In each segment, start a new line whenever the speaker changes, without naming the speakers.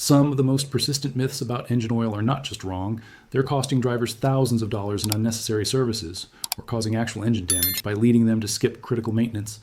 Some of the most persistent myths about engine oil are not just wrong, they're costing drivers thousands of dollars in unnecessary services or causing actual engine damage by leading them to skip critical maintenance.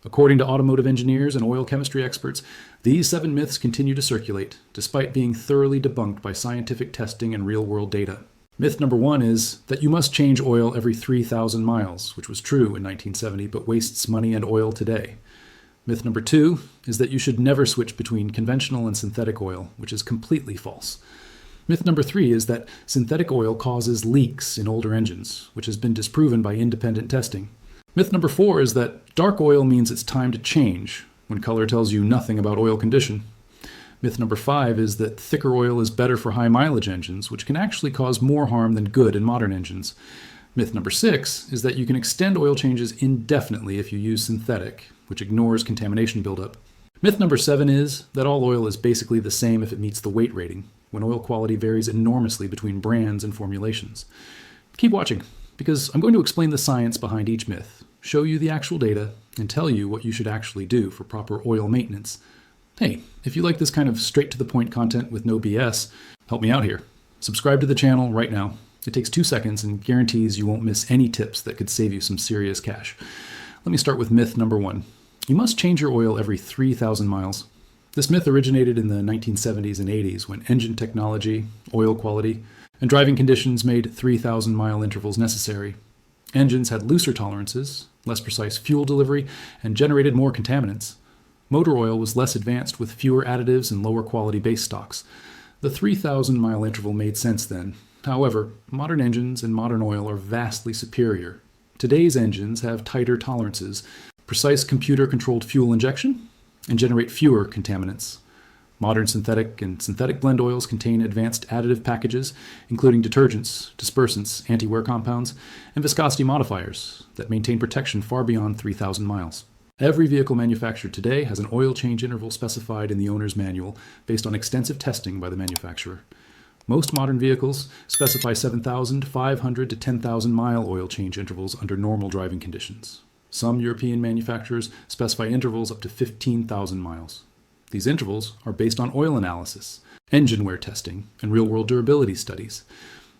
According to automotive engineers and oil chemistry experts, these 7 myths continue to circulate, despite being thoroughly debunked by scientific testing and real-world data. Myth number 1 is that you must change oil every 3,000 miles, which was true in 1970 but wastes money and oil today. Myth number 2 is that you should never switch between conventional and synthetic oil, which is completely false. Myth number 3 is that synthetic oil causes leaks in older engines, which has been disproven by independent testing. Myth number 4 is that dark oil means it's time to change, when color tells you nothing about oil condition. Myth number 5 is that thicker oil is better for high mileage engines, which can actually cause more harm than good in modern engines. Myth number 6 is that you can extend oil changes indefinitely if you use synthetic, which ignores contamination buildup. Myth number 7 is that all oil is basically the same if it meets the weight rating, when oil quality varies enormously between brands and formulations. Keep watching, because I'm going to explain the science behind each myth, show you the actual data, and tell you what you should actually do for proper oil maintenance. Hey, if you like this kind of straight-to-the-point content with no BS, help me out here. Subscribe to the channel right now. It takes 2 seconds and guarantees you won't miss any tips that could save you some serious cash. Let me start with myth number 1. You must change your oil every 3,000 miles. This myth originated in the 1970s and 80s when engine technology, oil quality, and driving conditions made 3,000-mile intervals necessary. Engines had looser tolerances, less precise fuel delivery, and generated more contaminants. Motor oil was less advanced with fewer additives and lower quality base stocks. The 3,000-mile interval made sense then. However, modern engines and modern oil are vastly superior. Today's engines have tighter tolerances, precise computer-controlled fuel injection, and generate fewer contaminants. Modern synthetic and synthetic blend oils contain advanced additive packages, including detergents, dispersants, anti-wear compounds, and viscosity modifiers that maintain protection far beyond 3,000 miles. Every vehicle manufactured today has an oil change interval specified in the owner's manual based on extensive testing by the manufacturer. Most modern vehicles specify 7,500 to 10,000 mile oil change intervals under normal driving conditions. Some European manufacturers specify intervals up to 15,000 miles. These intervals are based on oil analysis, engine wear testing, and real-world durability studies.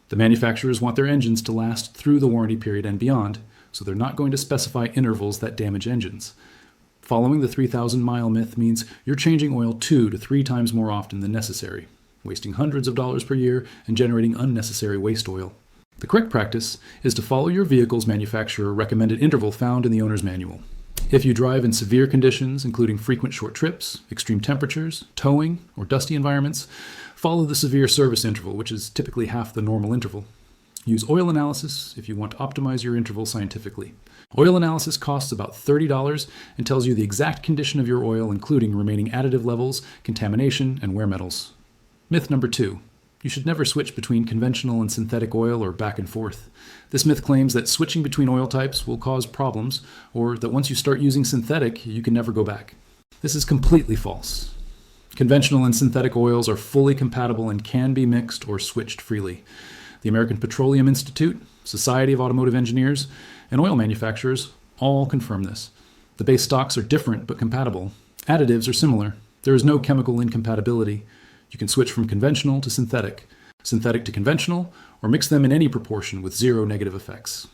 The manufacturers want their engines to last through the warranty period and beyond, so they're not going to specify intervals that damage engines. Following the 3,000-mile myth means you're changing oil 2 to 3 times more often than necessary, wasting hundreds of dollars per year and generating unnecessary waste oil. The correct practice is to follow your vehicle's manufacturer recommended interval found in the owner's manual. If you drive in severe conditions, including frequent short trips, extreme temperatures, towing, or dusty environments, follow the severe service interval, which is typically half the normal interval. Use oil analysis if you want to optimize your interval scientifically. Oil analysis costs about $30 and tells you the exact condition of your oil, including remaining additive levels, contamination, and wear metals. Myth number 2. You should never switch between conventional and synthetic oil or back and forth. This myth claims that switching between oil types will cause problems, or that once you start using synthetic, you can never go back. This is completely false. Conventional and synthetic oils are fully compatible and can be mixed or switched freely. The American Petroleum Institute, Society of Automotive Engineers, and oil manufacturers all confirm this. The base stocks are different but compatible. Additives are similar. There is no chemical incompatibility. You can switch from conventional to synthetic to conventional, or mix them in any proportion with 0 negative effects.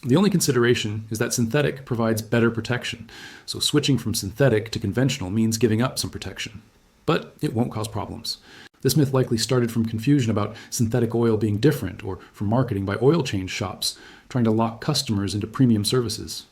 The only consideration is that synthetic provides better protection, so switching from synthetic to conventional means giving up some protection. But it won't cause problems. This myth likely started from confusion about synthetic oil being different, or from marketing by oil change shops trying to lock customers into premium services.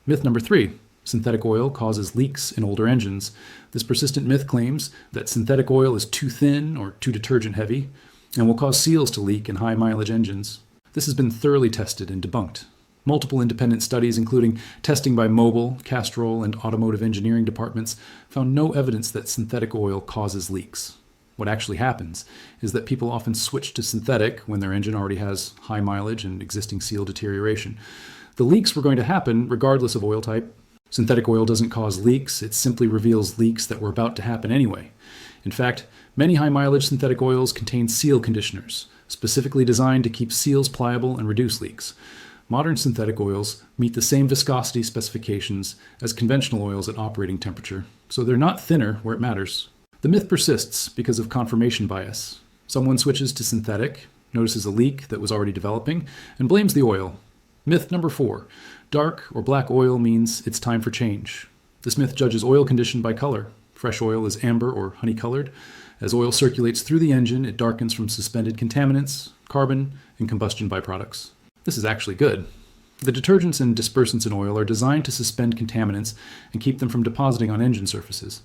Myth number 3. Synthetic oil causes leaks in older engines. This persistent myth claims that synthetic oil is too thin or too detergent heavy and will cause seals to leak in high mileage engines. This has been thoroughly tested and debunked. Multiple independent studies, including testing by Mobil, Castrol, and automotive engineering departments, found no evidence that synthetic oil causes leaks. What actually happens is that people often switch to synthetic when their engine already has high mileage and existing seal deterioration. The leaks were going to happen regardless of oil type. Synthetic oil doesn't cause leaks, it simply reveals leaks that were about to happen anyway. In fact, many high-mileage synthetic oils contain seal conditioners, specifically designed to keep seals pliable and reduce leaks. Modern synthetic oils meet the same viscosity specifications as conventional oils at operating temperature, so they're not thinner where it matters. The myth persists because of confirmation bias. Someone switches to synthetic, notices a leak that was already developing, and blames the oil. Myth number 4. Dark or black oil means it's time for change. This myth judges oil condition by color. Fresh oil is amber or honey-colored. As oil circulates through the engine, it darkens from suspended contaminants, carbon, and combustion byproducts. This is actually good. The detergents and dispersants in oil are designed to suspend contaminants and keep them from depositing on engine surfaces.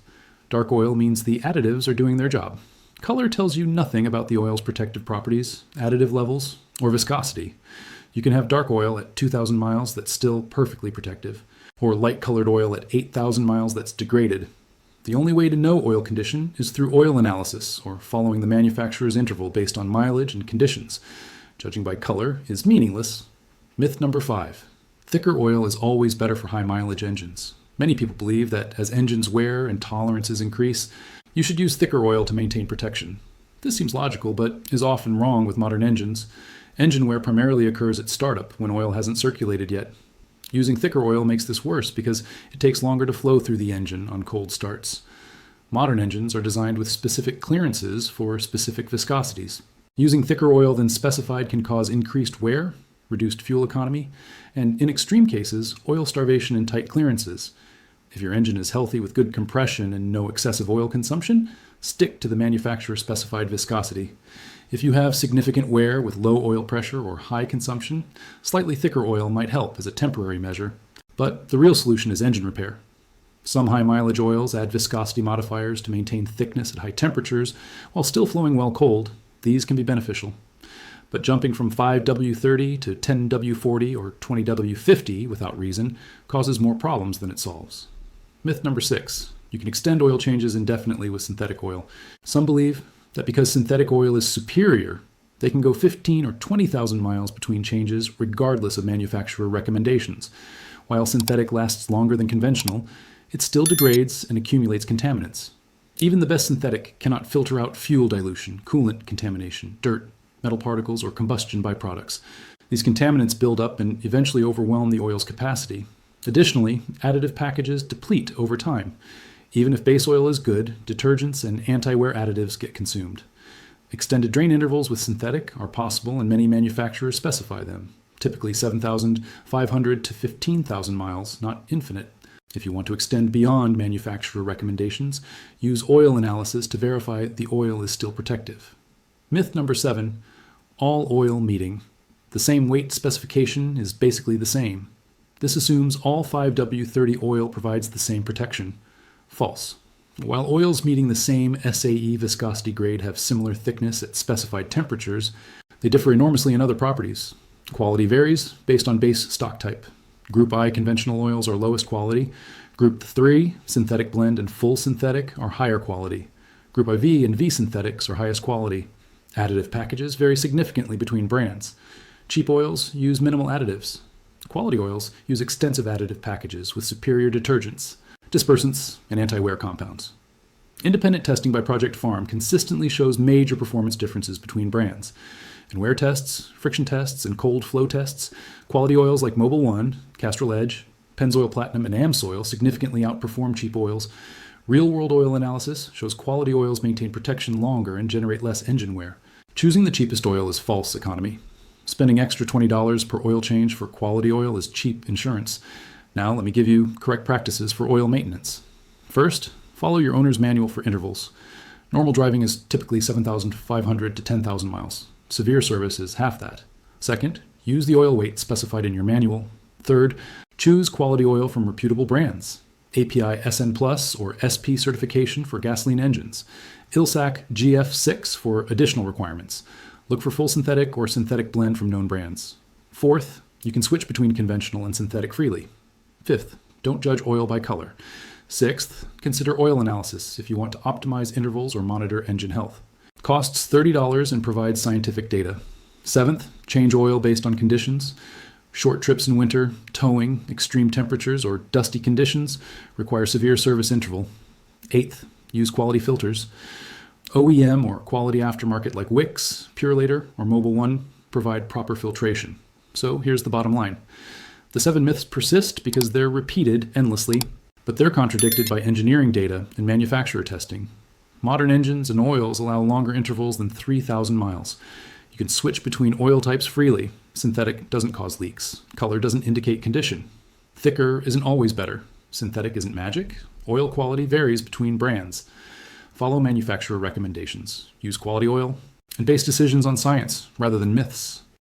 Dark oil means the additives are doing their job. Color tells you nothing about the oil's protective properties, additive levels, or viscosity. You can have dark oil at 2,000 miles that's still perfectly protective, or light-colored oil at 8,000 miles that's degraded. The only way to know oil condition is through oil analysis, or following the manufacturer's interval based on mileage and conditions. Judging by color is meaningless. Myth number 5. Thicker oil is always better for high-mileage engines. Many people believe that as engines wear and tolerances increase, you should use thicker oil to maintain protection. This seems logical, but is often wrong with modern engines. Engine wear primarily occurs at startup when oil hasn't circulated yet. Using thicker oil makes this worse because it takes longer to flow through the engine on cold starts. Modern engines are designed with specific clearances for specific viscosities. Using thicker oil than specified can cause increased wear, reduced fuel economy, and in extreme cases, oil starvation and tight clearances. If your engine is healthy with good compression and no excessive oil consumption, stick to the manufacturer's specified viscosity. If you have significant wear with low oil pressure or high consumption, slightly thicker oil might help as a temporary measure. But the real solution is engine repair. Some high mileage oils add viscosity modifiers to maintain thickness at high temperatures while still flowing well cold. These can be beneficial. But jumping from 5W30 to 10W40 or 20W50 without reason causes more problems than it solves. Myth number 6. You can extend oil changes indefinitely with synthetic oil. Some believe that because synthetic oil is superior, they can go 15 or 20,000 miles between changes regardless of manufacturer recommendations. While synthetic lasts longer than conventional, it still degrades and accumulates contaminants. Even the best synthetic cannot filter out fuel dilution, coolant contamination, dirt, metal particles, or combustion byproducts. These contaminants build up and eventually overwhelm the oil's capacity. Additionally, additive packages deplete over time. Even if base oil is good, detergents and anti-wear additives get consumed. Extended drain intervals with synthetic are possible and many manufacturers specify them, typically 7,500 to 15,000 miles, not infinite. If you want to extend beyond manufacturer recommendations, use oil analysis to verify the oil is still protective. Myth number 7, all oil meeting. The same weight specification is basically the same. This assumes all 5W30 oil provides the same protection. False. While oils meeting the same SAE viscosity grade have similar thickness at specified temperatures, they differ enormously in other properties. Quality varies based on base stock type. Group I conventional oils are lowest quality. Group 3, synthetic blend and full synthetic, are higher quality. Group IV and V synthetics are highest quality. Additive packages vary significantly between brands. Cheap oils use minimal additives. Quality oils use extensive additive packages with superior detergents, dispersants, and anti-wear compounds. Independent testing by Project Farm consistently shows major performance differences between brands. In wear tests, friction tests, and cold flow tests, quality oils like Mobil 1, Castrol Edge, Pennzoil Platinum, and AMSOIL significantly outperform cheap oils. Real-world oil analysis shows quality oils maintain protection longer and generate less engine wear. Choosing the cheapest oil is false economy. Spending extra $20 per oil change for quality oil is cheap insurance. Now let me give you correct practices for oil maintenance. First, follow your owner's manual for intervals. Normal driving is typically 7,500 to 10,000 miles. Severe service is half that. Second, use the oil weight specified in your manual. Third, choose quality oil from reputable brands. API SN Plus or SP certification for gasoline engines. ILSAC GF6 for additional requirements. Look for full synthetic or synthetic blend from known brands. Fourth, you can switch between conventional and synthetic freely. Fifth, don't judge oil by color. Sixth, consider oil analysis if you want to optimize intervals or monitor engine health. Costs $30 and provides scientific data. Seventh, change oil based on conditions. Short trips in winter, towing, extreme temperatures, or dusty conditions require severe service interval. Eighth, use quality filters. OEM or quality aftermarket like Wix, Purelator, or Mobil 1 provide proper filtration. So here's the bottom line. The 7 myths persist because they're repeated endlessly, but they're contradicted by engineering data and manufacturer testing. Modern engines and oils allow longer intervals than 3,000 miles. You can switch between oil types freely. Synthetic doesn't cause leaks. Color doesn't indicate condition. Thicker isn't always better. Synthetic isn't magic. Oil quality varies between brands. Follow manufacturer recommendations. Use quality oil. And base decisions on science rather than myths.